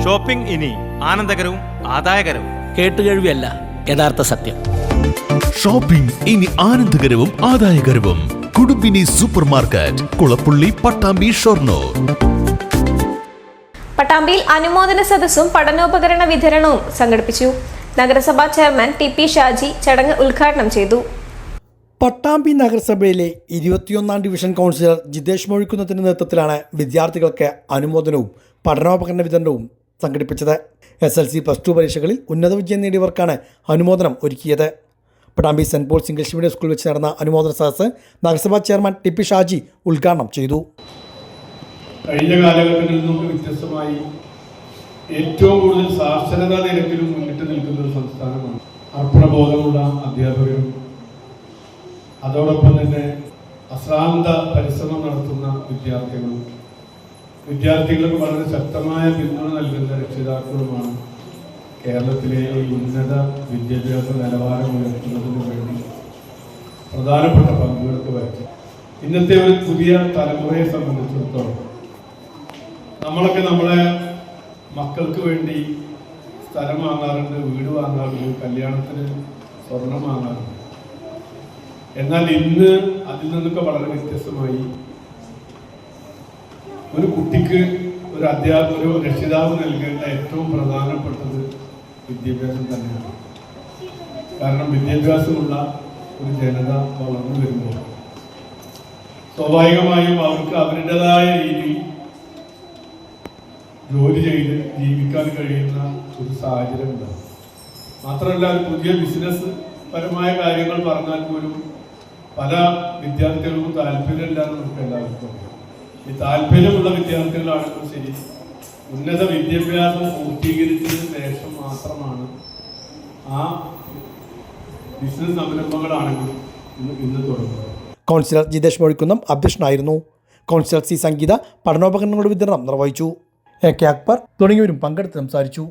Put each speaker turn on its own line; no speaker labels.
Shopping ഇനി ആനന്ദകരവും ആദായകരവും.
കേട്ടുകേഴ്വിയല്ല, യഥാർത്ഥ സത്യം.
ഷോപ്പിംഗ് ഇനി ആനന്ദകരവും ആദായകരവും. കുടുംബിനി സൂപ്പർ മാർക്കറ്റ്, കുളപ്പുള്ളി, പട്ടാമ്പി, ഷൊർണൂർ.
പട്ടാമ്പിയിൽ അനുമോദന സദസ്സും പഠനോപകരണ വിതരണവും സംഘടിപ്പിച്ചു. നഗരസഭാ ചെയർമാൻ ടി.പി. ഷാജി ചടങ്ങ് ഉദ്ഘാടനം ചെയ്തു.
പട്ടാമ്പി നഗരസഭയിലെ 21ാം ഡിവിഷൻ കൗൺസിലർ ജിതേഷ് മൊഴിക്കുന്നതിൻ്റെ നേതൃത്വത്തിലാണ് വിദ്യാർത്ഥികൾക്ക് അനുമോദനവും പഠനോപകരണ വിതരണവും സംഘടിപ്പിച്ചത്. SLC +2 പരീക്ഷകളിൽ ഉന്നത വിജയം നേടിയവർക്കാണ് അനുമോദനം ഒരുക്കിയത്. Pattambi saint Paul's English medium സ്കൂളിൽ വെച്ച് നടന്ന അനുമോദന സദസ്സ് നഗരസഭാ ചെയർമാൻ ടി.പി. ഷാജി ഉദ്ഘാടനം ചെയ്തു.
കഴിഞ്ഞ കാലഘട്ടങ്ങളിൽ നിന്നൊക്കെ വ്യത്യസ്തമായി ഏറ്റവും കൂടുതൽ സാക്ഷരതാ നിരക്കിലും മുന്നിട്ട് നിൽക്കുന്ന ഒരു സംസ്ഥാനമാണ്. അർപ്പണബോധമുള്ള അധ്യാപകരും അതോടൊപ്പം തന്നെ അശ്രാന്ത പരിശ്രമം നടത്തുന്ന വിദ്യാർത്ഥികൾക്ക് വളരെ ശക്തമായ പിന്തുണ നൽകുന്ന രക്ഷിതാക്കളുമാണ് കേരളത്തിലെ ഈ ഉന്നത വിദ്യാഭ്യാസ നിലവാരം ഉയർത്തുന്നതിന് വേണ്ടി പ്രധാനപ്പെട്ട പങ്കുകൾക്ക് വഹിച്ചു. ഇന്നത്തെ ഒരു പുതിയ തലമുറയെ സംബന്ധിച്ചിടത്തോളം നമ്മളൊക്കെ നമ്മളെ മക്കൾക്ക് വേണ്ടി സ്ഥലം വാങ്ങാറുണ്ട്, വീട് വാങ്ങാറുണ്ട്, കല്യാണത്തിന് സ്വർണം വാങ്ങാറുണ്ട്. എന്നാൽ ഇന്ന് അതിൽ നിന്നൊക്കെ വളരെ വ്യത്യസ്തമായി ഒരു കുട്ടിക്ക് ഒരു രക്ഷിതാവ് നൽകേണ്ട ഏറ്റവും പ്രധാനപ്പെട്ടത് വിദ്യാഭ്യാസം തന്നെയാണ്. കാരണം വിദ്യാഭ്യാസമുള്ള ഒരു ജനത വളർന്നു വരുമ്പോൾ സ്വാഭാവികമായും അവർക്ക് അവരുടേതായ രീതിയിൽ ജോലി ചെയ്ത് ജീവിക്കാൻ കഴിയുന്ന ഒരു സാഹചര്യം ഉണ്ടാകും. മാത്രമല്ല, ഒരു പുതിയ ബിസിനസ് പരമായ കാര്യങ്ങൾ പറഞ്ഞാൽ പോലും പല വിദ്യാർത്ഥികൾക്കും താല്പര്യമില്ല എന്ന് നമുക്ക് എല്ലാവർക്കും അറിയാം. ഈ താല്പര്യമുള്ള വിദ്യാർത്ഥികളാണെങ്കിലും ശരി, ഉന്നത വിദ്യാഭ്യാസം പൂർത്തീകരിച്ചതിന് ശേഷം മാത്രമാണ് ആ ബിസിനസ് സംരംഭങ്ങളാണെങ്കിലും ഇന്ന് തുടങ്ങുന്നത്.
കൗൺസിലർ ജിതേഷ് മൊഴിക്കുന്നം അധ്യക്ഷനായിരുന്നു. Councillor C. സംഗീത പഠനോപകരണങ്ങളുടെ വിതരണം നിർവഹിച്ചു. AK അക്ബർ തുടങ്ങിയവരും പങ്കെടുത്ത് സംസാരിച്ചു.